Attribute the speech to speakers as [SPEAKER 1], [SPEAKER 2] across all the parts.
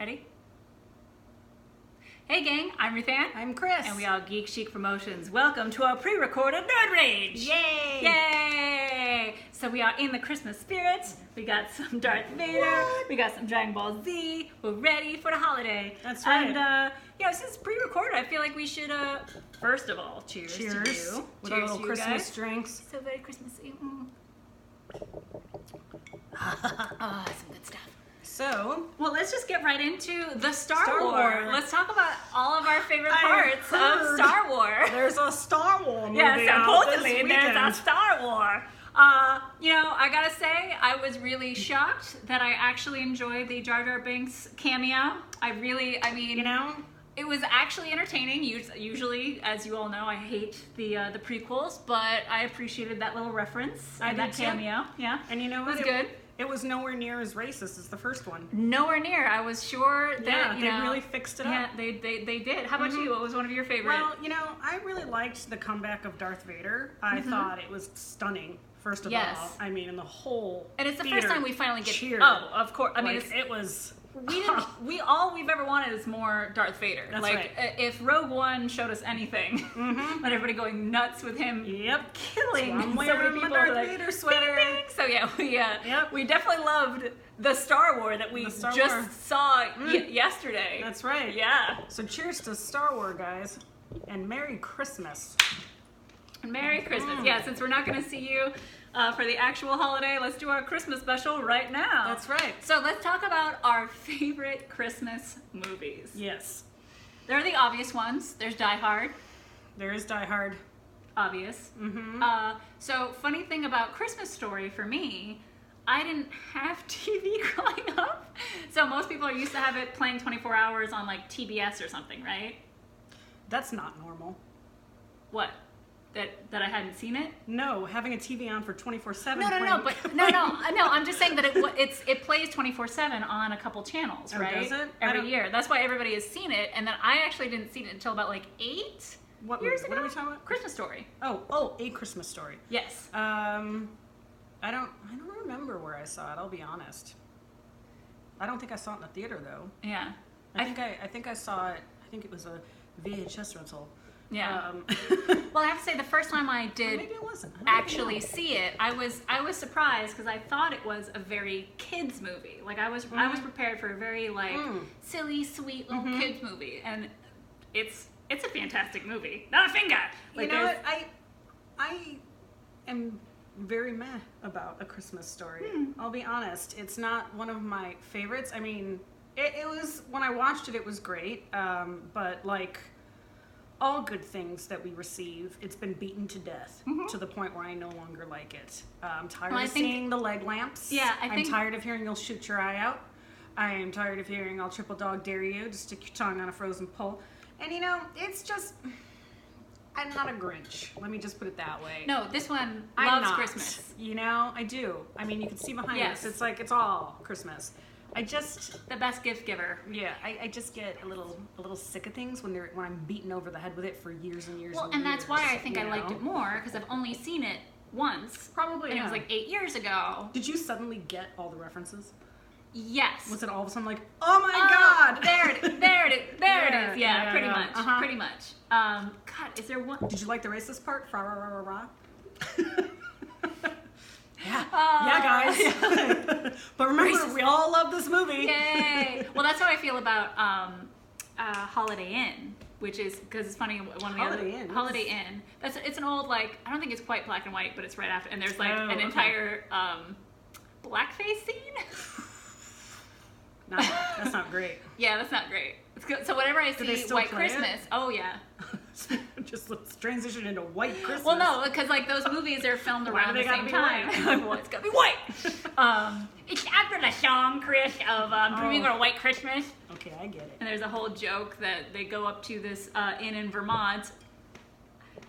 [SPEAKER 1] Ready? Hey gang, I'm Ruthann.
[SPEAKER 2] I'm Chris.
[SPEAKER 1] And we are Geek Chic Promotions. Welcome to our pre-recorded Nerd Rage!
[SPEAKER 2] Yay!
[SPEAKER 1] Yay! So we are in the Christmas spirit. We got some Darth Vader.
[SPEAKER 2] What?
[SPEAKER 1] We got some Dragon Ball Z. We're ready for the holiday.
[SPEAKER 2] That's right.
[SPEAKER 1] And since it's pre-recorded, I feel like we should first of all, cheers to you.
[SPEAKER 2] With
[SPEAKER 1] Cheers
[SPEAKER 2] our little
[SPEAKER 1] to you
[SPEAKER 2] Christmas
[SPEAKER 1] guys.
[SPEAKER 2] drinks.
[SPEAKER 1] So very Christmassy. Oh, some good stuff.
[SPEAKER 2] So,
[SPEAKER 1] Well, let's just get right into the Star
[SPEAKER 2] Star
[SPEAKER 1] Wars.
[SPEAKER 2] Wars.
[SPEAKER 1] Let's talk about all of our favorite
[SPEAKER 2] I
[SPEAKER 1] parts of
[SPEAKER 2] heard
[SPEAKER 1] Star Wars.
[SPEAKER 2] there's a Star Wars movie
[SPEAKER 1] Yes,
[SPEAKER 2] out
[SPEAKER 1] supposedly
[SPEAKER 2] this
[SPEAKER 1] there's a
[SPEAKER 2] weekend.
[SPEAKER 1] Star Wars. I gotta say, I was really shocked that I actually enjoyed the Jar Jar Binks cameo. It was actually entertaining. Usually, as you all know, I hate the prequels, but I appreciated that little reference and that
[SPEAKER 2] did too.
[SPEAKER 1] cameo. Yeah,
[SPEAKER 2] And you know
[SPEAKER 1] it
[SPEAKER 2] what?
[SPEAKER 1] was good.
[SPEAKER 2] It was nowhere near as racist as the first one.
[SPEAKER 1] Nowhere near. I was sure that
[SPEAKER 2] they really fixed it
[SPEAKER 1] Yeah,
[SPEAKER 2] up.
[SPEAKER 1] they did. How about you? What was one of your favorite?
[SPEAKER 2] Well, I really liked the comeback of Darth Vader. I thought it was stunning. First of
[SPEAKER 1] Yes.
[SPEAKER 2] all, in the whole
[SPEAKER 1] And it's the
[SPEAKER 2] theater
[SPEAKER 1] first time we finally get.
[SPEAKER 2] cheered.
[SPEAKER 1] Oh, of course. I mean,
[SPEAKER 2] it was.
[SPEAKER 1] all we've ever wanted is more Darth Vader.
[SPEAKER 2] That's
[SPEAKER 1] like,
[SPEAKER 2] right.
[SPEAKER 1] If Rogue One showed us anything, let everybody going nuts with him.
[SPEAKER 2] Yep.
[SPEAKER 1] Killing
[SPEAKER 2] I'm
[SPEAKER 1] so many
[SPEAKER 2] wearing my
[SPEAKER 1] people.
[SPEAKER 2] Darth
[SPEAKER 1] Like,
[SPEAKER 2] Vader sweater.
[SPEAKER 1] "Bing, bing." So yeah,
[SPEAKER 2] Yep.
[SPEAKER 1] we definitely loved the Star Wars that we
[SPEAKER 2] The Star
[SPEAKER 1] just
[SPEAKER 2] Wars.
[SPEAKER 1] saw yesterday.
[SPEAKER 2] That's right.
[SPEAKER 1] Yeah.
[SPEAKER 2] So cheers to Star Wars, guys, and Merry Christmas.
[SPEAKER 1] Merry Christmas. Yeah, since we're not going to see you for the actual holiday, let's do our Christmas special right now.
[SPEAKER 2] That's right.
[SPEAKER 1] So let's talk about our favorite Christmas movies.
[SPEAKER 2] Yes.
[SPEAKER 1] There are the obvious ones. There's Die Hard.
[SPEAKER 2] There is Die Hard.
[SPEAKER 1] Obvious. So funny thing about Christmas Story for me, I didn't have TV growing up. So most people are used to have it playing 24 hours on like TBS or something, right?
[SPEAKER 2] That's not normal.
[SPEAKER 1] What? That I hadn't seen it?
[SPEAKER 2] No, having a TV on for 24/7.
[SPEAKER 1] No. I'm just saying that it plays 24/7 on a couple channels,
[SPEAKER 2] Oh,
[SPEAKER 1] right?
[SPEAKER 2] does it?
[SPEAKER 1] Every year. That's why everybody has seen it, and then I actually didn't see it until about like 8
[SPEAKER 2] What
[SPEAKER 1] years
[SPEAKER 2] movie?
[SPEAKER 1] ago.
[SPEAKER 2] What are we talking about?
[SPEAKER 1] Christmas Story.
[SPEAKER 2] Oh, A Christmas Story.
[SPEAKER 1] Yes.
[SPEAKER 2] I don't remember where I saw it. I'll be honest. I don't think I saw it in the theater though.
[SPEAKER 1] Yeah.
[SPEAKER 2] I think I saw it. I think it was a VHS rental.
[SPEAKER 1] Yeah. Well, I have to say the first time I did
[SPEAKER 2] Maybe it wasn't. I don't
[SPEAKER 1] actually
[SPEAKER 2] know.
[SPEAKER 1] see it, I was surprised because I thought it was a very kids movie. Like I was prepared for a very like silly, sweet little kids movie, and it's a fantastic movie. Not a finger. Like,
[SPEAKER 2] You know what? I am very meh about A Christmas Story. I'll be honest. It's not one of my favorites. I mean, it was, when I watched it, it was great. But like all good things that we receive, it's been beaten to death to the point where I no longer like it. I'm tired of seeing the leg lamps.
[SPEAKER 1] Yeah,
[SPEAKER 2] I'm tired of hearing you'll shoot your eye out. I am tired of hearing I'll triple dog dare you to stick your tongue on a frozen pole. And it's just, I'm not a Grinch. Let me just put it that way.
[SPEAKER 1] no, this one
[SPEAKER 2] I'm
[SPEAKER 1] loves
[SPEAKER 2] not.
[SPEAKER 1] Christmas.
[SPEAKER 2] I do. I mean, you can see behind
[SPEAKER 1] Yes.
[SPEAKER 2] us. It's like, it's all Christmas. I just,
[SPEAKER 1] The best gift giver.
[SPEAKER 2] yeah, I just get a little sick of things when I'm beaten over the head with it for years and years.
[SPEAKER 1] Well,
[SPEAKER 2] and
[SPEAKER 1] and that's why I
[SPEAKER 2] years,
[SPEAKER 1] think I liked it more because I've only seen it once.
[SPEAKER 2] Probably,
[SPEAKER 1] And it was
[SPEAKER 2] yeah.
[SPEAKER 1] like 8 years ago.
[SPEAKER 2] Did you suddenly get all the references?
[SPEAKER 1] Yes.
[SPEAKER 2] Was it all of a sudden like, oh my god?
[SPEAKER 1] There it is.
[SPEAKER 2] Yeah,
[SPEAKER 1] Yeah, pretty
[SPEAKER 2] yeah.
[SPEAKER 1] much.
[SPEAKER 2] Uh-huh.
[SPEAKER 1] Pretty much. God, is there one?
[SPEAKER 2] Did you like the racist part? Fra ra ra ra ra. Yeah,
[SPEAKER 1] Oh,
[SPEAKER 2] guys. But remember,
[SPEAKER 1] Racist.
[SPEAKER 2] we all love this movie.
[SPEAKER 1] Yay! Well, that's how I feel about Holiday Inn, which is because it's funny. One of the
[SPEAKER 2] Holiday Inn?
[SPEAKER 1] Holiday Inn. It's an old like I don't think it's quite black and white, but it's right after. And there's like
[SPEAKER 2] Oh,
[SPEAKER 1] an
[SPEAKER 2] okay.
[SPEAKER 1] entire blackface scene.
[SPEAKER 2] That's not great.
[SPEAKER 1] Yeah, that's not great. It's good. So whenever I
[SPEAKER 2] Do they
[SPEAKER 1] see
[SPEAKER 2] still
[SPEAKER 1] White
[SPEAKER 2] play it?
[SPEAKER 1] Christmas, oh yeah.
[SPEAKER 2] Just let's transition into White Christmas.
[SPEAKER 1] Well, no, because like those movies are filmed
[SPEAKER 2] Why
[SPEAKER 1] around
[SPEAKER 2] do
[SPEAKER 1] the
[SPEAKER 2] they gotta
[SPEAKER 1] same
[SPEAKER 2] be
[SPEAKER 1] time.
[SPEAKER 2] white?
[SPEAKER 1] Well, it's gotta be white. It's after the song, Chris, of Dreaming of a White Christmas.
[SPEAKER 2] Okay, I get it.
[SPEAKER 1] And there's a whole joke that they go up to this inn in Vermont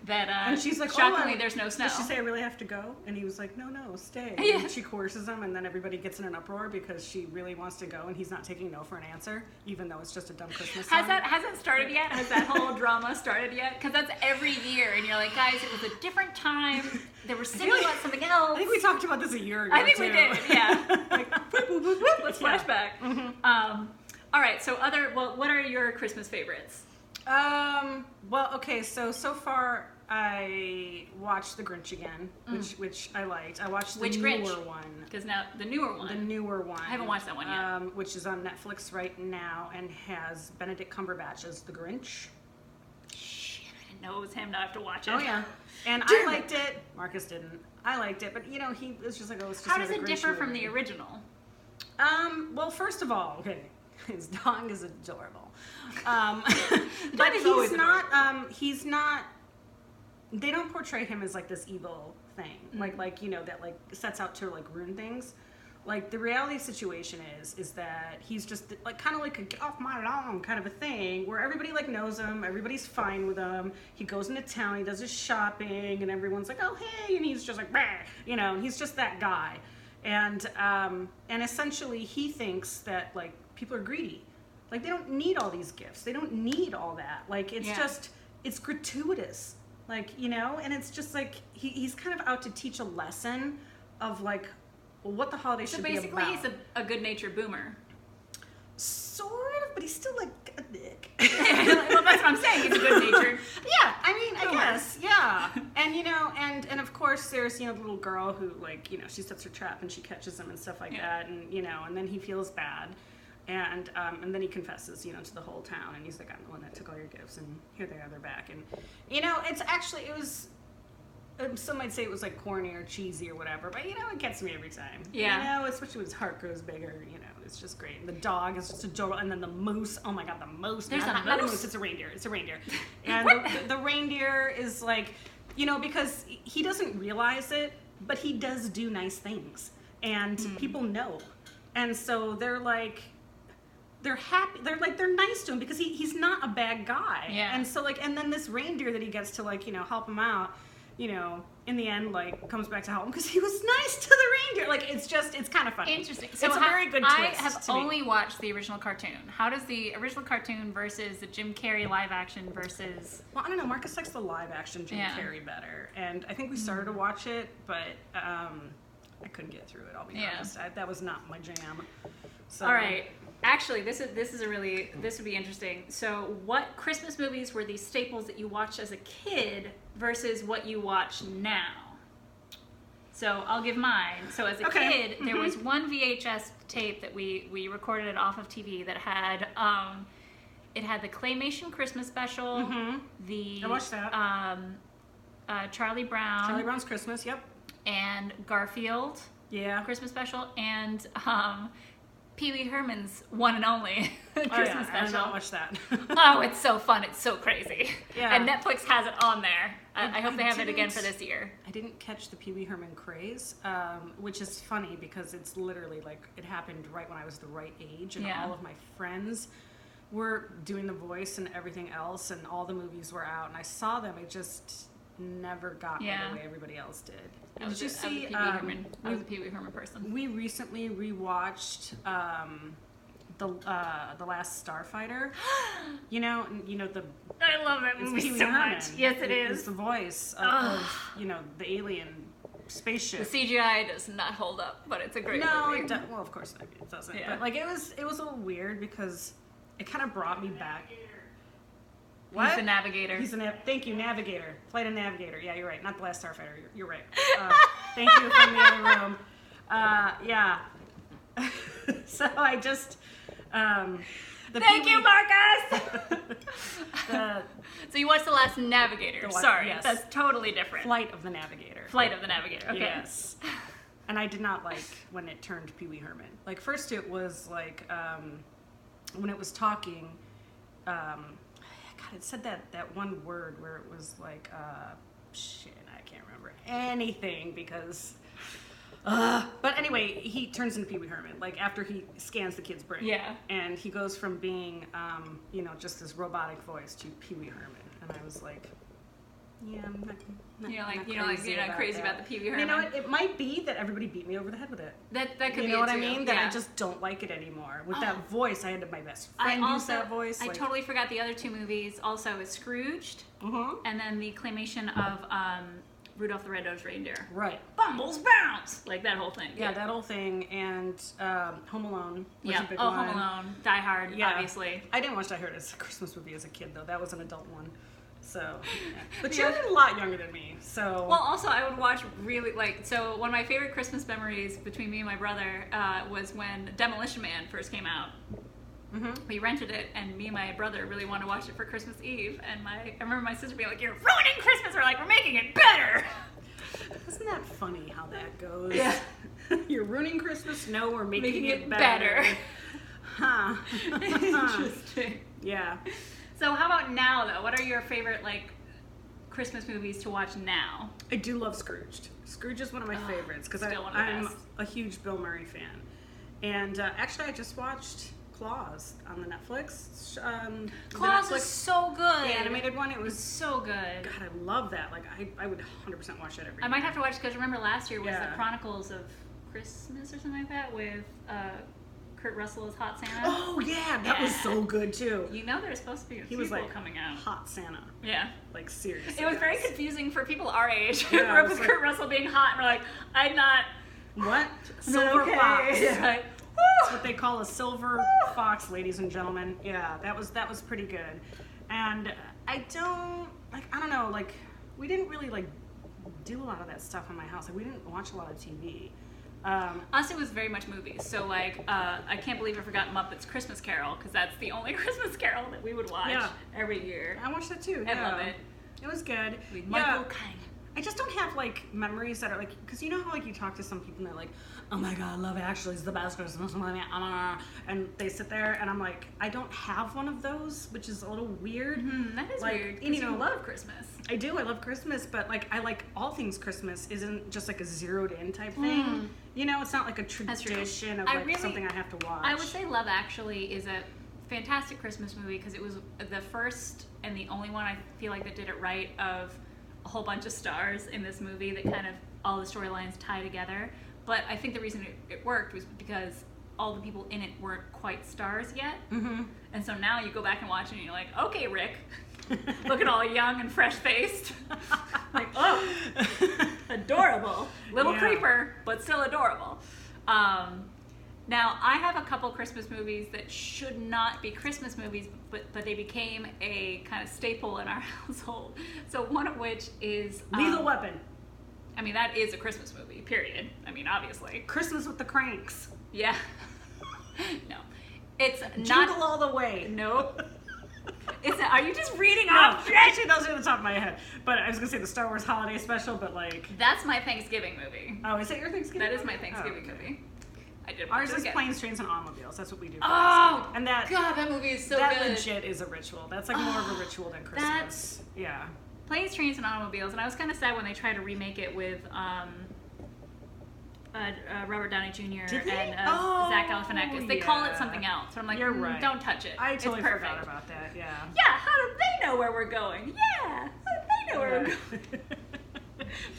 [SPEAKER 1] that
[SPEAKER 2] And she's like,
[SPEAKER 1] shockingly
[SPEAKER 2] oh,
[SPEAKER 1] there's no snow.
[SPEAKER 2] Does she say I really have to go? And he was like, no, stay.
[SPEAKER 1] Yeah.
[SPEAKER 2] And she coerces him, and then everybody gets in an uproar because she really wants to go, and he's not taking no for an answer, even though it's just a dumb Christmas song.
[SPEAKER 1] Hasn't started yet? Has that whole drama started yet? Because that's every year, and you're like, guys, it was a different time. They were singing about something else.
[SPEAKER 2] I think we talked about this a year ago.
[SPEAKER 1] I think we
[SPEAKER 2] too.
[SPEAKER 1] did, yeah. Like, whoop, whoop, whoop, whoop, let's
[SPEAKER 2] Yeah.
[SPEAKER 1] flashback. All right. So what are your Christmas favorites?
[SPEAKER 2] Well, okay. So far, I watched The Grinch again, which I liked. I watched the newer one.
[SPEAKER 1] Because now the newer one.
[SPEAKER 2] The newer one.
[SPEAKER 1] I haven't watched that one yet.
[SPEAKER 2] Which is on Netflix right now and has Benedict Cumberbatch as the Grinch.
[SPEAKER 1] Shit, I didn't know it was him. Now I have to watch it.
[SPEAKER 2] Oh yeah, and I liked it. Marcus didn't. I liked it, but he was just like, oh, it's just.
[SPEAKER 1] How does
[SPEAKER 2] another
[SPEAKER 1] it
[SPEAKER 2] Grinch
[SPEAKER 1] differ from
[SPEAKER 2] movie.
[SPEAKER 1] the original?
[SPEAKER 2] Well, first of all, okay, his dog is adorable.
[SPEAKER 1] But
[SPEAKER 2] he's not. They don't portray him as like this evil thing, like that like sets out to like ruin things. Like the reality situation is that he's just like kind of like a get off my lawn kind of a thing, where everybody like knows him, everybody's fine with him. He goes into town, he does his shopping, and everyone's like, oh hey, and he's just like, bah! He's just that guy. And essentially he thinks that like people are greedy, like they don't need all these gifts, they don't need all that, like it's gratuitous, like and it's just like he's kind of out to teach a lesson of like what the holiday should be about.
[SPEAKER 1] So basically he's a good-natured boomer.
[SPEAKER 2] Sort of, but he's still like a dick.
[SPEAKER 1] Well, that's what I'm saying. He's a good-natured.
[SPEAKER 2] Yeah, I mean, I guess, yeah. And and of course there's the little girl who like she sets her trap and she catches him and stuff like that, and and then he feels bad, and then he confesses to the whole town, and he's like, I'm the one that took all your gifts, and here they are, they're back, and it's actually it was. Some might say it was like corny or cheesy or whatever, but it gets me every time.
[SPEAKER 1] Yeah.
[SPEAKER 2] Especially when his heart grows bigger. It's just great. And the dog is just adorable, and then the moose. Oh my god, the moose!
[SPEAKER 1] There's
[SPEAKER 2] not a moose. It's a reindeer. It's a reindeer. And the reindeer is like, because he doesn't realize it, but he does do nice things, and people know, and so they're like. They're happy. They're nice to him because he's not a bad guy.
[SPEAKER 1] Yeah.
[SPEAKER 2] And so and then this reindeer that he gets to help him out. In the end, comes back to help him because he was nice to the reindeer. It's kind of funny.
[SPEAKER 1] Interesting. So
[SPEAKER 2] it's a very good twist.
[SPEAKER 1] I have only watched the original cartoon. How does the original cartoon versus the Jim Carrey live action versus...
[SPEAKER 2] Well, I don't know. Marcus likes the live action Jim Carrey better. And I think we started to watch it, but I couldn't get through it, I'll be honest. That was not my jam. So.
[SPEAKER 1] All right. Actually, this would be interesting. So, what Christmas movies were these staples that you watched as a kid versus what you watch now? So, I'll give mine. So, as a kid, there was one VHS tape that we recorded it off of TV that had it had the Claymation Christmas special,
[SPEAKER 2] I watched that.
[SPEAKER 1] Charlie Brown,
[SPEAKER 2] Charlie Brown's Christmas, yep,
[SPEAKER 1] and Garfield, Christmas special, and Pee Wee Herman's One and Only Christmas special.
[SPEAKER 2] I did not watch that.
[SPEAKER 1] Oh, it's so fun. It's so crazy.
[SPEAKER 2] Yeah.
[SPEAKER 1] And Netflix has it on there. I hope they have it again for this year.
[SPEAKER 2] I didn't catch the Pee Wee Herman craze, which is funny because it's literally it happened right when I was the right age, and all of my friends were doing the voice and everything else, and all the movies were out, and I saw them. I just never got me the way everybody else did. Did you see?
[SPEAKER 1] I was a Pee Wee Herman person.
[SPEAKER 2] We recently rewatched the Last Starfighter. the.
[SPEAKER 1] I love that movie so much. Yes, it is.
[SPEAKER 2] It's the voice of the alien spaceship.
[SPEAKER 1] The CGI does not hold up, but it's a great movie.
[SPEAKER 2] No, well, of course it doesn't. Yeah. But it was a little weird because it kind of brought me back. What?
[SPEAKER 1] He's the navigator.
[SPEAKER 2] Thank you, navigator. Flight of Navigator. Yeah, you're right. Not the Last Starfighter. You're right. Thank you from the other room. Yeah. So I just.
[SPEAKER 1] Thank you, Marcus. So you watched The Last Navigator. Sorry, yes. That's totally different.
[SPEAKER 2] Flight of the Navigator.
[SPEAKER 1] Flight of the Navigator. Okay.
[SPEAKER 2] Yes. And I did not like when it turned Pee Wee Herman. First it was when it was talking. God, it said that one word where it was shit, I can't remember anything because but anyway, he turns into Pee Wee Herman after he scans the kid's brain.
[SPEAKER 1] Yeah.
[SPEAKER 2] And he goes from being just this robotic voice to Pee Wee Herman, and I was like, yeah, I'm not crazy about the Pee Wee Herman. You know what? It might be that everybody beat me over the head with it.
[SPEAKER 1] That could be.
[SPEAKER 2] You know what I mean? That I just don't like it anymore. With that voice, I had my best friend use that voice.
[SPEAKER 1] I totally forgot the other two movies. Also, is Scrooged, and then the claymation of Rudolph the Red-Nosed Reindeer.
[SPEAKER 2] Right.
[SPEAKER 1] Bumbles bounce! Like that whole thing.
[SPEAKER 2] Yeah, that whole thing, and Home Alone was a big
[SPEAKER 1] one.
[SPEAKER 2] one.
[SPEAKER 1] Home Alone, Die Hard, obviously.
[SPEAKER 2] I didn't watch Die Hard as a Christmas movie as a kid, though. That was an adult one. So, yeah. But you're a lot younger than me, so...
[SPEAKER 1] Well, also, I would watch so one of my favorite Christmas memories between me and my brother was when Demolition Man first came out. Mm-hmm. We rented it, and me and my brother really wanted to watch it for Christmas Eve, and I remember my sister being like, "You're ruining Christmas!" We're like, "We're making it better!"
[SPEAKER 2] Isn't that funny how that goes?
[SPEAKER 1] Yeah.
[SPEAKER 2] You're ruining Christmas? No, we're making it better. Huh.
[SPEAKER 1] Interesting.
[SPEAKER 2] Yeah.
[SPEAKER 1] So how about now, though? What are your favorite, Christmas movies to watch now?
[SPEAKER 2] I do love Scrooged. Scrooge is one of my favorites, because I'm a huge Bill Murray fan. And actually, I just watched Claus on the Netflix.
[SPEAKER 1] Claus is so good.
[SPEAKER 2] The animated one, it was
[SPEAKER 1] so good.
[SPEAKER 2] God, I love that. I would 100% watch that every year.
[SPEAKER 1] I might have to watch, because remember last year was the Chronicles of Christmas or something like that with Kurt Russell as Hot Santa.
[SPEAKER 2] Oh yeah, that was so good too.
[SPEAKER 1] You know there's supposed to be a sequel coming out.
[SPEAKER 2] Hot Santa.
[SPEAKER 1] Yeah.
[SPEAKER 2] Like seriously.
[SPEAKER 1] It was very confusing for people our age who grew up with Kurt Russell being hot, and we're like, I'm not.
[SPEAKER 2] What? Silver Fox.
[SPEAKER 1] Yeah.
[SPEAKER 2] That's what they call a silver fox, ladies and gentlemen. Yeah, that was pretty good. And I don't know, we didn't really do a lot of that stuff in my house. We didn't watch a lot of TV.
[SPEAKER 1] Us, it was very much movies. So I can't believe I forgot Muppets Christmas Carol, because that's the only Christmas Carol that we would watch every year.
[SPEAKER 2] I watched that too.
[SPEAKER 1] I love it.
[SPEAKER 2] It was good.
[SPEAKER 1] Michael Caine.
[SPEAKER 2] I just don't have memories that are because you know how you talk to some people and they're like, oh my god, Love Actually is the best Christmas movie, and they sit there and I'm like, I don't have one of those, which is a little weird.
[SPEAKER 1] That is weird, because you love Christmas.
[SPEAKER 2] I do, I love Christmas, but I like all things Christmas isn't just a zeroed in type thing. You know, it's not like a tradition of something I have to watch.
[SPEAKER 1] I would say Love Actually is a fantastic Christmas movie, because it was the first and the only one I feel like that did it right, of a whole bunch of stars in this movie that kind of all the storylines tie together. But I think the reason it worked was because all the people in it weren't quite stars yet. Mm-hmm. And so now you go back and watch it and you're like, okay, Rick, looking all young and fresh-faced. Oh, adorable. Little creeper, but still adorable. Now, I have a couple Christmas movies that should not be Christmas movies, but they became a kind of staple in our household. So one of which is...
[SPEAKER 2] Lethal Weapon.
[SPEAKER 1] I mean, that is a Christmas movie, period. I mean, obviously.
[SPEAKER 2] Christmas with the Cranks.
[SPEAKER 1] Yeah. No. It's not...
[SPEAKER 2] Jingle All the Way.
[SPEAKER 1] Nope. Are you just reading off?
[SPEAKER 2] Actually, those are the top of my head. But I was going to say the Star Wars Holiday Special, but
[SPEAKER 1] That's my Thanksgiving movie.
[SPEAKER 2] Oh, is that your Thanksgiving
[SPEAKER 1] That is my Thanksgiving movie. I did
[SPEAKER 2] Ours is Planes, Trains, and Automobiles. That's what we do.
[SPEAKER 1] Oh,
[SPEAKER 2] and
[SPEAKER 1] God, that movie is so
[SPEAKER 2] that
[SPEAKER 1] good.
[SPEAKER 2] That legit is a ritual. That's more of a ritual than Christmas. Yeah.
[SPEAKER 1] Planes, Trains, and Automobiles. And I was kind of sad when they tried to remake it with Robert Downey Jr. and Zach Galifianakis. They call it something else. So I'm like, you're right. Don't touch it.
[SPEAKER 2] I totally forgot about that. Yeah.
[SPEAKER 1] Yeah. How do they know where we're going? Yeah. How do they know where we're going?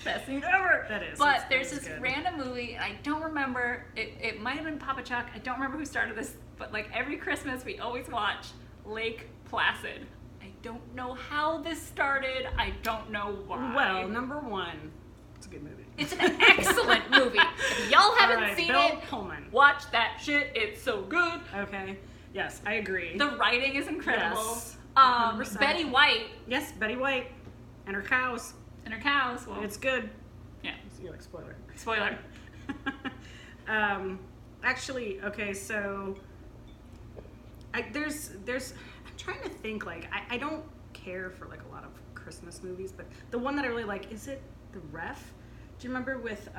[SPEAKER 1] Best thing ever.
[SPEAKER 2] That is.
[SPEAKER 1] But there's this random movie, and I don't remember. It might have been Papa Chuck. I don't remember who started this, but every Christmas we always watch Lake Placid. I don't know how this started. I don't know why.
[SPEAKER 2] Well, number one, it's a good movie.
[SPEAKER 1] It's an excellent movie. If y'all haven't seen
[SPEAKER 2] Bill
[SPEAKER 1] it,
[SPEAKER 2] Pullman.
[SPEAKER 1] Watch that shit. It's so good.
[SPEAKER 2] Okay. Yes, I agree.
[SPEAKER 1] The writing is incredible.
[SPEAKER 2] Yes.
[SPEAKER 1] Betty White.
[SPEAKER 2] Yes, Betty White. And her cows.
[SPEAKER 1] And her cows. Well,
[SPEAKER 2] it's good.
[SPEAKER 1] Yeah.
[SPEAKER 2] You're spoiler.
[SPEAKER 1] Spoiler.
[SPEAKER 2] Actually, okay, so I'm trying to think, I don't care for a lot of Christmas movies, but the one that I really like, is it The Ref? Do you remember with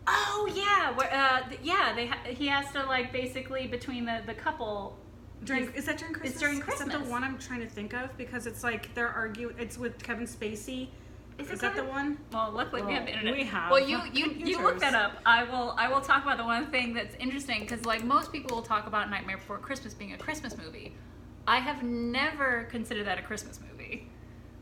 [SPEAKER 1] Oh yeah, he has to basically between the couple
[SPEAKER 2] is that during Christmas?
[SPEAKER 1] It's during Christmas.
[SPEAKER 2] Is that the one I'm trying to think of? Because it's they're arguing. It's with Kevin Spacey. Is that the one?
[SPEAKER 1] Well, luckily we have the internet.
[SPEAKER 2] We have.
[SPEAKER 1] Well, you look that up. I will talk about the one thing that's interesting, because most people will talk about Nightmare Before Christmas being a Christmas movie. I have never considered that a Christmas movie.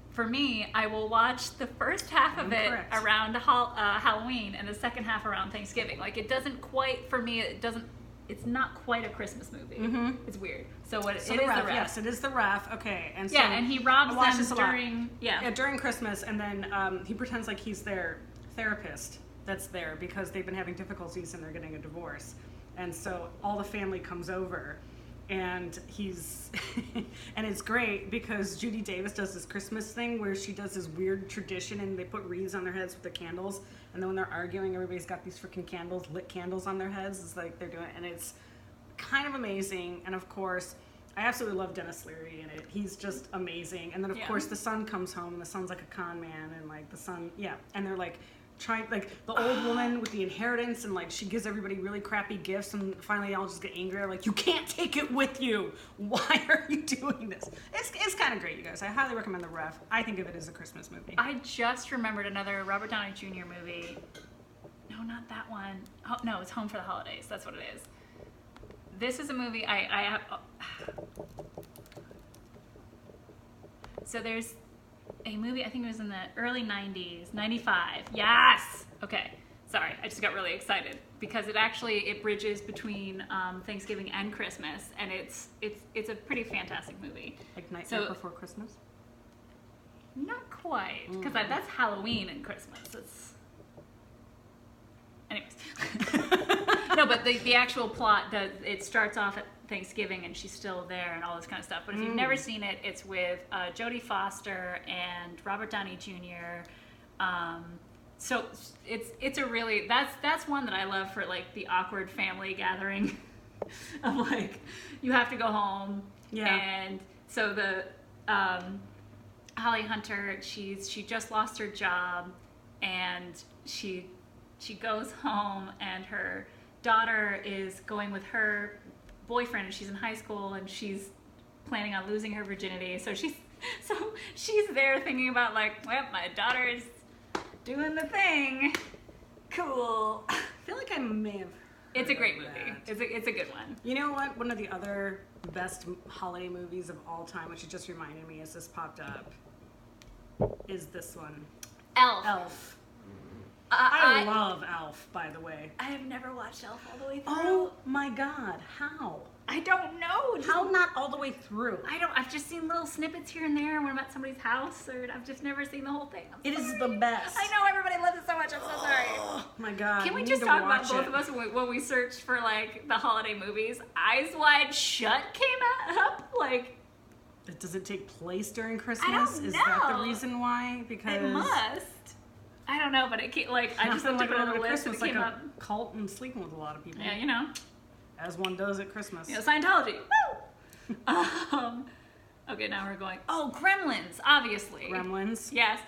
[SPEAKER 1] For me, I will watch the first half of it around Halloween and the second half around Thanksgiving. It doesn't quite, for me, it doesn't it's not quite a Christmas movie. It's weird. So what?
[SPEAKER 2] So
[SPEAKER 1] it
[SPEAKER 2] the
[SPEAKER 1] is
[SPEAKER 2] ref,
[SPEAKER 1] the ref.
[SPEAKER 2] yes, it is the ref. Okay, and so
[SPEAKER 1] Yeah, and he robs
[SPEAKER 2] I watched
[SPEAKER 1] them
[SPEAKER 2] this a lot.
[SPEAKER 1] during
[SPEAKER 2] Christmas, and then he pretends like he's their therapist that's there because they've been having difficulties and they're getting a divorce, and so all the family comes over. And he's, and it's great because Judy Davis does this Christmas thing where she does this weird tradition and they put wreaths on their heads with the candles. And then when they're arguing, everybody's got these freaking candles, lit candles on their heads. It's like they're doing it. And it's kind of amazing. And of course, I absolutely love Dennis Leary in it. He's just amazing. And then of course the son comes home and the son's like a con man. And like the son, and they're like, trying, like the old woman with the inheritance, and like she gives everybody really crappy gifts, and finally they all just get angry. They're like, you can't take it with you. Why are you doing this? It's kind of great, you guys. I highly recommend The Ref. I think of it as a Christmas movie.
[SPEAKER 1] I just remembered another Robert Downey Jr. movie. No, not that one. Oh, no, it's Home for the Holidays. That's what it is. This is a movie I have. So there's a movie, I think it was in the early 90s, 95. Yes! Okay, sorry, I just got really excited because it bridges between Thanksgiving and Christmas, and it's a pretty fantastic movie.
[SPEAKER 2] Like Nightmare Before Christmas?
[SPEAKER 1] Not quite, because that's Halloween and Christmas. Anyways. No, but the actual plot, it starts off at Thanksgiving and she's still there and all this kind of stuff. But if you've never seen it, it's with Jodie Foster and Robert Downey Jr. So it's a really, that's one that I love for like the awkward family gathering of like, you have to go home. Yeah. And so the Holly Hunter, she just lost her job and she goes home and her daughter is going with her boyfriend and she's in high school and she's planning on losing her virginity. So she's there thinking about like, well, my daughter is doing the thing. Cool.
[SPEAKER 2] I feel like I may have.
[SPEAKER 1] It's a great movie. It's a good one.
[SPEAKER 2] You know what? One of the other best holiday movies of all time, which it just reminded me as this popped up, is this one. Elf. I love Elf, by the way.
[SPEAKER 1] I have never watched Elf all the way through.
[SPEAKER 2] Oh my God, how?
[SPEAKER 1] I don't know.
[SPEAKER 2] How not all the way through?
[SPEAKER 1] I've just seen little snippets here and there when I'm at somebody's house, or I've just never seen the whole thing.
[SPEAKER 2] It is the best.
[SPEAKER 1] I know, everybody loves it so much. I'm so sorry.
[SPEAKER 2] Oh my God.
[SPEAKER 1] Can we just talk about both of us when we searched for like the holiday movies? Eyes Wide Shut came up, like.
[SPEAKER 2] Does it take place during Christmas?
[SPEAKER 1] I don't know.
[SPEAKER 2] Is that the reason why? Because
[SPEAKER 1] it must. I don't know, but it came, like I just looked at it on the list and it came up.
[SPEAKER 2] Cult and sleeping with a lot of people.
[SPEAKER 1] Yeah, you know.
[SPEAKER 2] As one does at Christmas.
[SPEAKER 1] You know, Scientology. Woo! Okay, now we're going. Oh, Gremlins, obviously.
[SPEAKER 2] Gremlins.
[SPEAKER 1] Yes.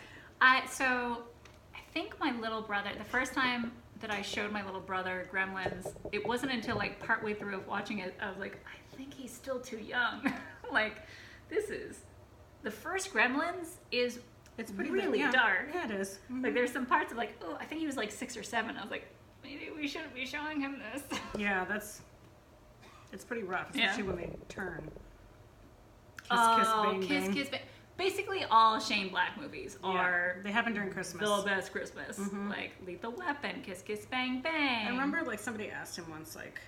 [SPEAKER 1] I think my little brother, the first time that I showed my little brother Gremlins, it wasn't until like partway through of watching it, I was like, I think he's still too young. Like, the first Gremlins is pretty really dark.
[SPEAKER 2] Yeah, it is. Mm-hmm.
[SPEAKER 1] Like, there's some parts of like, oh, I think he was like 6 or 7. I was like, maybe we shouldn't be showing him this.
[SPEAKER 2] Yeah, it's pretty rough, especially when they turn.
[SPEAKER 1] Kiss, bang. Basically, all Shane Black movies are.
[SPEAKER 2] They happen during Christmas.
[SPEAKER 1] The best Christmas. Mm-hmm. Like Lethal Weapon, Kiss, Bang, Bang.
[SPEAKER 2] I remember like somebody asked him once like,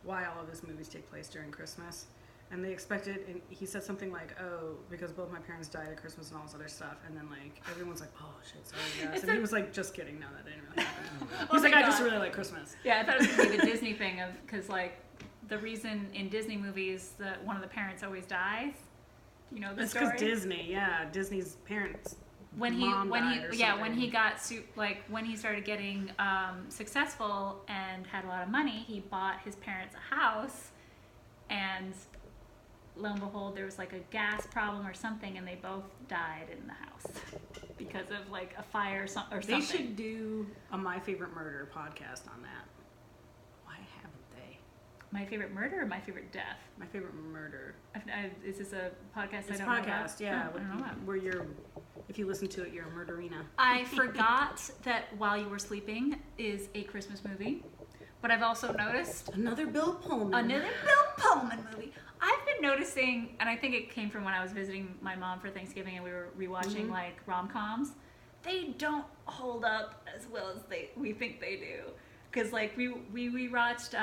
[SPEAKER 2] why all of his movies take place during Christmas. And they expected, and he said something like, oh, because both my parents died at Christmas and all this other stuff. And then, like, everyone's like, oh, shit, sorry, yes. And he was like, just kidding, no, that didn't really happen. He's like, I just really like Christmas.
[SPEAKER 1] Yeah, I thought it was going to be the Disney thing of, because, like, the reason in Disney movies that one of the parents always dies, you know the story?
[SPEAKER 2] It's because Disney, Disney's parents.
[SPEAKER 1] When he got when he started getting successful and had a lot of money, he bought his parents a house, and lo and behold, there was like a gas problem or something, and they both died in the house because of like a fire or something.
[SPEAKER 2] They should do a My Favorite Murder podcast on that. Why haven't they?
[SPEAKER 1] My Favorite Murder or My Favorite Death?
[SPEAKER 2] My Favorite Murder.
[SPEAKER 1] Is this a podcast?
[SPEAKER 2] It's
[SPEAKER 1] I don't know about?
[SPEAKER 2] Yeah. I don't know where if you listen to it, you're a murderina.
[SPEAKER 1] I forgot that While You Were Sleeping is a Christmas movie, but I've also noticed
[SPEAKER 2] another Bill Pullman
[SPEAKER 1] movie. I've been noticing, and I think it came from when I was visiting my mom for Thanksgiving and we were rewatching like rom-coms. They don't hold up as well as we think they do. Because like we rewatched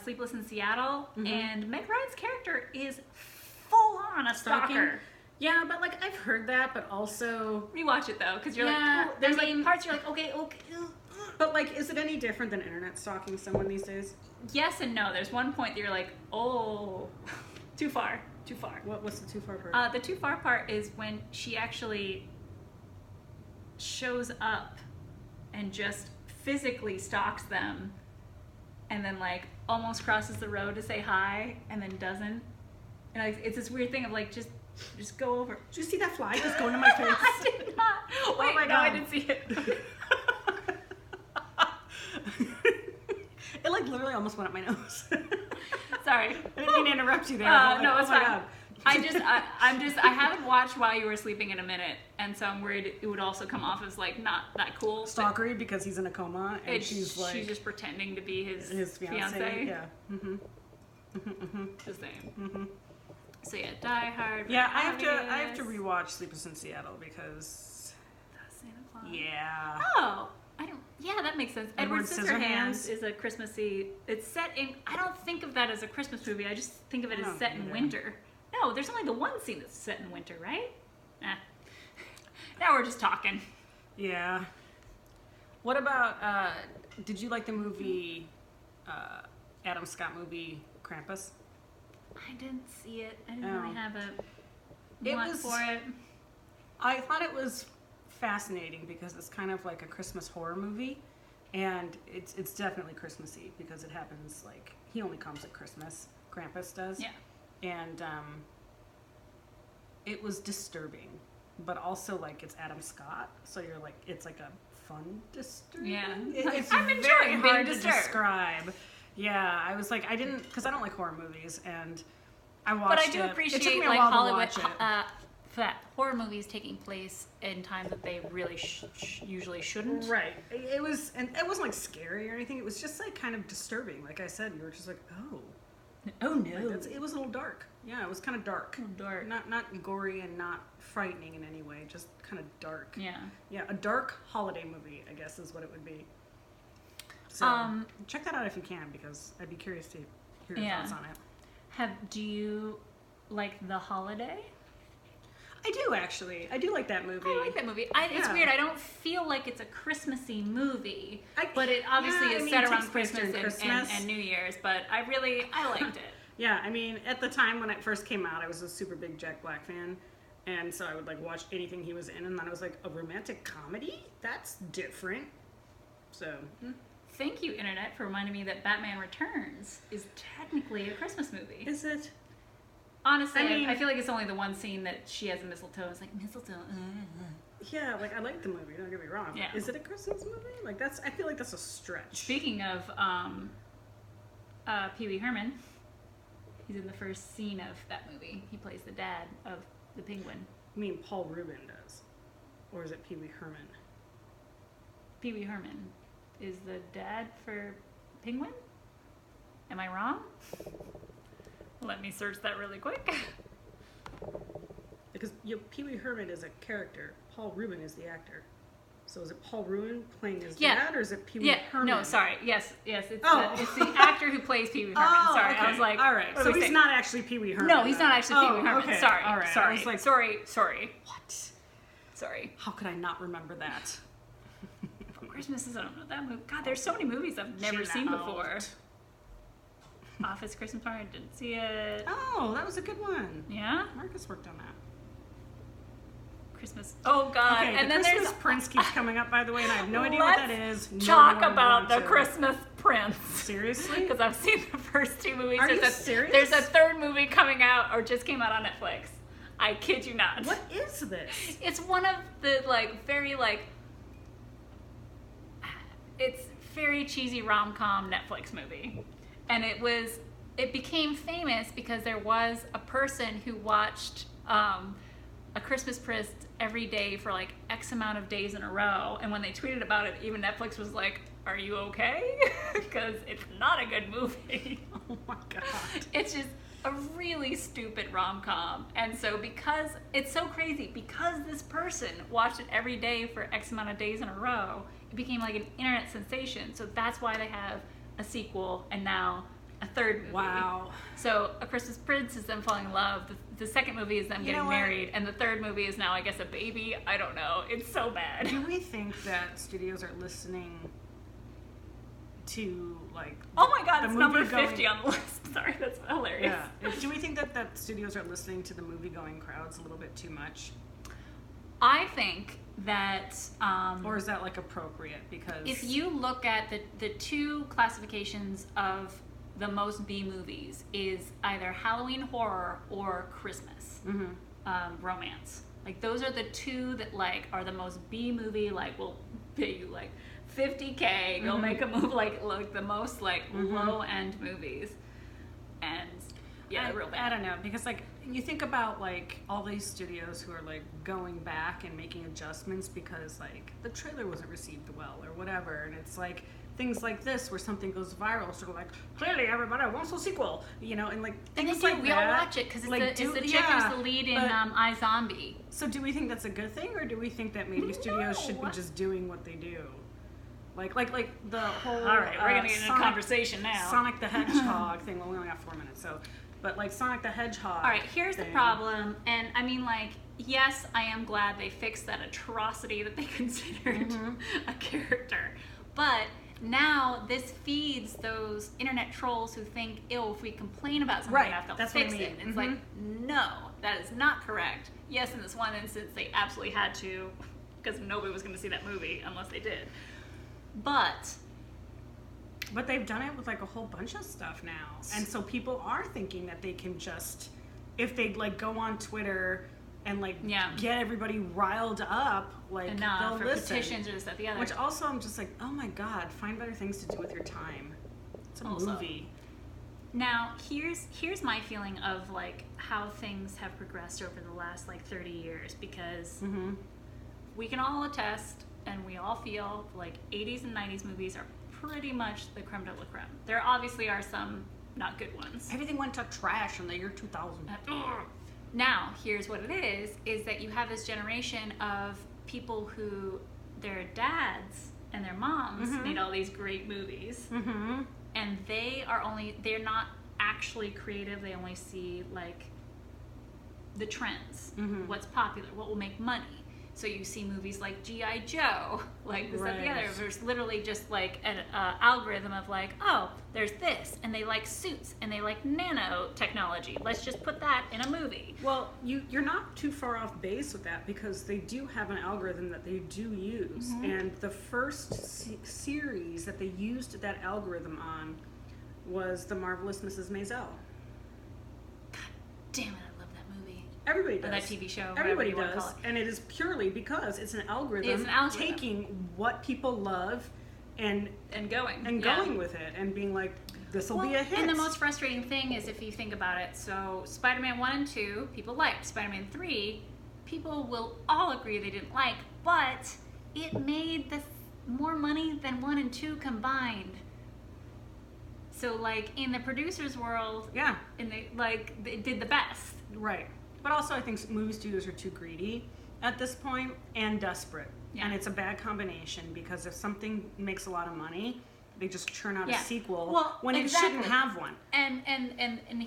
[SPEAKER 1] Sleepless in Seattle, and Meg Ryan's character is full on a stalker.
[SPEAKER 2] Yeah, but like I've heard that, but also
[SPEAKER 1] rewatch it though, because you're like, oh, there's like parts you're like, okay.
[SPEAKER 2] But like, is it any different than internet stalking someone these days?
[SPEAKER 1] Yes and no. There's one point that you're like, oh, too far.
[SPEAKER 2] What's the too far part?
[SPEAKER 1] The too far part is when she actually shows up and just physically stalks them, and then like almost crosses the road to say hi, and then doesn't. And like, it's this weird thing of like, just go over.
[SPEAKER 2] Did you see that fly just go into my face?
[SPEAKER 1] I did not. Wait,
[SPEAKER 2] my
[SPEAKER 1] no,
[SPEAKER 2] God.
[SPEAKER 1] I didn't see it.
[SPEAKER 2] It like literally almost went up my nose.
[SPEAKER 1] Sorry.
[SPEAKER 2] I didn't mean to interrupt you there.
[SPEAKER 1] No, it's fine.
[SPEAKER 2] God.
[SPEAKER 1] I haven't watched while you were sleeping in a minute, and so I'm worried it would also come off as like not that cool.
[SPEAKER 2] Stalkery because he's in a coma and she's
[SPEAKER 1] just pretending to be his
[SPEAKER 2] fiance. Yeah.
[SPEAKER 1] His name. So yeah, Die Hard.
[SPEAKER 2] Yeah, I have to rewatch Sleepless in Seattle because
[SPEAKER 1] Santa Claus.
[SPEAKER 2] Yeah.
[SPEAKER 1] Oh, I don't. Yeah, that makes sense. Edward Scissorhands is a Christmassy. It's set in. I don't think of that as a Christmas movie. I just think of it as set in winter. No, there's only the one scene that's set in winter, right? Now we're just talking.
[SPEAKER 2] Yeah. What about? Did you like the movie? Adam Scott movie Krampus?
[SPEAKER 1] I didn't see it. I didn't really have a want for it.
[SPEAKER 2] I thought it was fascinating because it's kind of like a Christmas horror movie, and it's definitely Christmassy because it happens like he only comes at Christmas. Krampus does.
[SPEAKER 1] Yeah.
[SPEAKER 2] And it was disturbing, but also like it's Adam Scott, so you're like it's like a fun disturbing.
[SPEAKER 1] Yeah.
[SPEAKER 2] It's
[SPEAKER 1] I'm
[SPEAKER 2] very
[SPEAKER 1] enjoying
[SPEAKER 2] hard
[SPEAKER 1] being
[SPEAKER 2] to
[SPEAKER 1] disturbed.
[SPEAKER 2] describe. Yeah, I was like I didn't because I don't like horror movies, and I watched
[SPEAKER 1] But I
[SPEAKER 2] it.
[SPEAKER 1] do appreciate
[SPEAKER 2] it took me a
[SPEAKER 1] like
[SPEAKER 2] while
[SPEAKER 1] Hollywood
[SPEAKER 2] to watch it.
[SPEAKER 1] horror movies taking place in times that they really usually shouldn't.
[SPEAKER 2] Right. It was, and it wasn't like scary or anything. It was just like kind of disturbing. Like I said, you were just like, oh no. Like, it was a little dark. Yeah, it was kind of dark.
[SPEAKER 1] Dark.
[SPEAKER 2] Not gory and not frightening in any way. Just kind of dark.
[SPEAKER 1] Yeah.
[SPEAKER 2] Yeah, a dark holiday movie, I guess, is what it would be. So check that out if you can, because I'd be curious to hear your thoughts on it.
[SPEAKER 1] Do you like The Holiday?
[SPEAKER 2] I do actually. I do like that movie.
[SPEAKER 1] I like that movie. It's weird. I don't feel like it's a Christmassy movie, but it obviously is set around Christmas and New Year's. But I liked it.
[SPEAKER 2] Yeah, I mean, at the time when it first came out, I was a super big Jack Black fan, and so I would like watch anything he was in, and then I was like, a romantic comedy? That's different. So.
[SPEAKER 1] Thank you, Internet, for reminding me that Batman Returns is technically a Christmas movie.
[SPEAKER 2] Is it?
[SPEAKER 1] Honestly, I feel like it's only the one scene that she has a mistletoe. It's like, mistletoe.
[SPEAKER 2] Yeah, like I like the movie, don't get me wrong.
[SPEAKER 1] Yeah.
[SPEAKER 2] Is it a Christmas movie? Like I feel like that's a stretch.
[SPEAKER 1] Speaking of Pee Wee Herman, he's in the first scene of that movie. He plays the dad of the penguin.
[SPEAKER 2] You mean Paul Rubin does? Or is it Pee Wee Herman?
[SPEAKER 1] Pee Wee Herman is the dad for Penguin? Am I wrong? Let me search that really quick.
[SPEAKER 2] Because Pee Wee Herman is a character. Paul Rubin is the actor. So is it Paul Rubin playing his dad, or is it Pee Wee Herman?
[SPEAKER 1] No, sorry. Yes. It's the actor who plays Pee Wee Herman. Sorry,
[SPEAKER 2] okay.
[SPEAKER 1] I was like,
[SPEAKER 2] all right. So he's not actually Pee Wee Herman.
[SPEAKER 1] No, he's not actually Pee Wee Herman.
[SPEAKER 2] Okay.
[SPEAKER 1] Sorry.
[SPEAKER 2] All right.
[SPEAKER 1] Sorry.
[SPEAKER 2] I was like,
[SPEAKER 1] sorry.
[SPEAKER 2] What?
[SPEAKER 1] Sorry.
[SPEAKER 2] How could I not remember that?
[SPEAKER 1] Christmas, I don't know that movie. God, there's so many movies I've never seen before. Office Christmas Party, I didn't see it.
[SPEAKER 2] Oh, that was a good one.
[SPEAKER 1] Yeah?
[SPEAKER 2] Marcus worked on that.
[SPEAKER 1] Christmas. Oh, God.
[SPEAKER 2] Okay,
[SPEAKER 1] and
[SPEAKER 2] the
[SPEAKER 1] then
[SPEAKER 2] Christmas Prince keeps coming up, by the way, and I have no idea what that is.
[SPEAKER 1] Talk about the Christmas Prince.
[SPEAKER 2] Seriously?
[SPEAKER 1] Because I've seen the first two movies.
[SPEAKER 2] Are you serious?
[SPEAKER 1] There's a third movie coming out, or just came out on Netflix. I kid you not.
[SPEAKER 2] What is this?
[SPEAKER 1] It's one of the, very, it's very cheesy rom-com Netflix movie. And it became famous because there was a person who watched A Christmas Prince every day for X amount of days in a row. And when they tweeted about it, even Netflix was like, are you okay? Because it's not a good movie.
[SPEAKER 2] Oh my God.
[SPEAKER 1] It's just a really stupid rom-com. And so because it's so crazy, because this person watched it every day for X amount of days in a row, it became an internet sensation. So that's why they have a sequel, and now a third movie.
[SPEAKER 2] Wow.
[SPEAKER 1] So A Christmas Prince is them falling in love. The second movie is them getting married, and the third movie is now, I guess, a baby. I don't know. It's so bad.
[SPEAKER 2] Do we think that studios are listening to, like...
[SPEAKER 1] Oh my god, it's number 50 on the list. Sorry, that's hilarious.
[SPEAKER 2] Yeah. Do we think that studios are listening to the movie-going crowds a little bit too much?
[SPEAKER 1] I think that...
[SPEAKER 2] or is that, like, appropriate? Because...
[SPEAKER 1] if you look at the two classifications of the most B movies is either Halloween horror or Christmas romance. Like, those are the two that, like, are the most B movie, like, will pay you, like, $50K, go make a movie, like the most, like, low-end movies. And, yeah, they're real bad.
[SPEAKER 2] I don't know, because, like, you think about, like, all these studios who are, like, going back and making adjustments because, like, the trailer wasn't received well or whatever, and it's, like, things like this where something goes viral, so like, clearly everybody wants a sequel, you know, and, like, things like that.
[SPEAKER 1] We all watch it because it's the chick who's the lead in iZombie.
[SPEAKER 2] So do we think that's a good thing, or do we think that maybe studios should be just doing what they do? Like the whole...
[SPEAKER 1] All right, we're going to get into a conversation now.
[SPEAKER 2] Sonic the Hedgehog thing. Well, we only got 4 minutes, so... But, like, Sonic the Hedgehog...
[SPEAKER 1] All right, here's the problem. And, I mean, like, yes, I am glad they fixed that atrocity that they considered a character. But now this feeds those internet trolls who think, ew, if we complain about something enough, they'll fix it. It's like, no, that is not correct. Yes, in this one instance, they absolutely had to, because nobody was going to see that movie unless they did. But they've done it with, like, a whole bunch of stuff now. And so people are thinking that they can just, if they, like, go on Twitter and, like, get everybody riled up, like, they'll for
[SPEAKER 2] listen.
[SPEAKER 1] petitions or this, that, the other.
[SPEAKER 2] Which also, I'm just like, oh my god, find better things to do with your time. It's a movie.
[SPEAKER 1] Now, here's my feeling of, like, how things have progressed over the last, like, 30 years. Because we can all attest, and we all feel like 80s and 90s movies are pretty much the creme de la creme. There obviously are some not good ones.
[SPEAKER 2] Everything went to trash in the year 2000.
[SPEAKER 1] Now, here's what it is that you have this generation of people who their dads and their moms made all these great movies. And they're not actually creative. They only see, like, the trends, what's popular, what will make money. So you see movies like G.I. Joe, like this, that, the other. There's literally just, like, an algorithm of, like, oh, there's this, and they like suits, and they like nanotechnology. Let's just put that in a movie.
[SPEAKER 2] Well, you're not too far off base with that, because they do have an algorithm that they do use. And the first series that they used that algorithm on was The Marvelous Mrs. Maisel.
[SPEAKER 1] God damn it.
[SPEAKER 2] Everybody does.
[SPEAKER 1] Or that TV show.
[SPEAKER 2] Everybody does. And it is purely because it's an algorithm, taking what people love and going with it and being like, this will be a hit.
[SPEAKER 1] And the most frustrating thing is, if you think about it, so Spider-Man 1 and 2, people liked. Spider-Man 3, people will all agree they didn't like, but it made more money than 1 and 2 combined. So, like, in the producer's world, they did the best.
[SPEAKER 2] Right. But also, I think movie studios are too greedy at this point and desperate. And it's a bad combination, because if something makes a lot of money, they just churn out a sequel when it shouldn't have one. And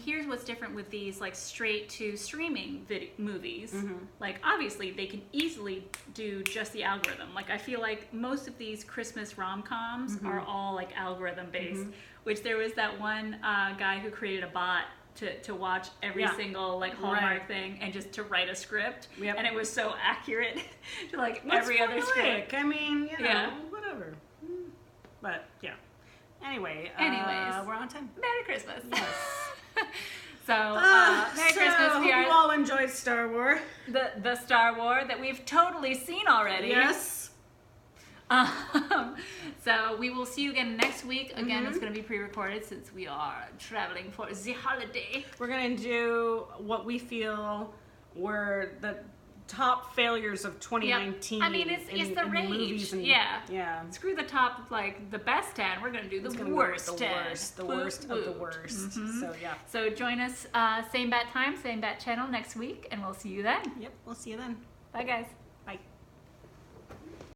[SPEAKER 1] here's what's different with these, like, straight to streaming movies. Like, obviously they can easily do just the algorithm. Like, I feel like most of these Christmas rom-coms are all, like, algorithm based, which there was that one guy who created a bot to watch every single, like, Hallmark thing and just to write a script. And it was so accurate to, like, every other script.
[SPEAKER 2] I mean, you know, whatever. But, Anyways, we're on time.
[SPEAKER 1] Merry Christmas.
[SPEAKER 2] Yes.
[SPEAKER 1] So, Merry Christmas.
[SPEAKER 2] We all enjoyed Star Wars.
[SPEAKER 1] The Star Wars that we've totally seen already.
[SPEAKER 2] Yes.
[SPEAKER 1] So we will see you again next week. Again, it's going to be pre-recorded since we are traveling for the holiday.
[SPEAKER 2] We're going to do what we feel were the top failures of 2019.
[SPEAKER 1] I mean, it's the range. Screw the top, like, the best 10. We're going to do the worst 10.
[SPEAKER 2] The worst of the worst. So,
[SPEAKER 1] So join us, same bat time, same bat channel next week, and we'll see you then.
[SPEAKER 2] Yep, we'll see you then.
[SPEAKER 1] Bye, guys.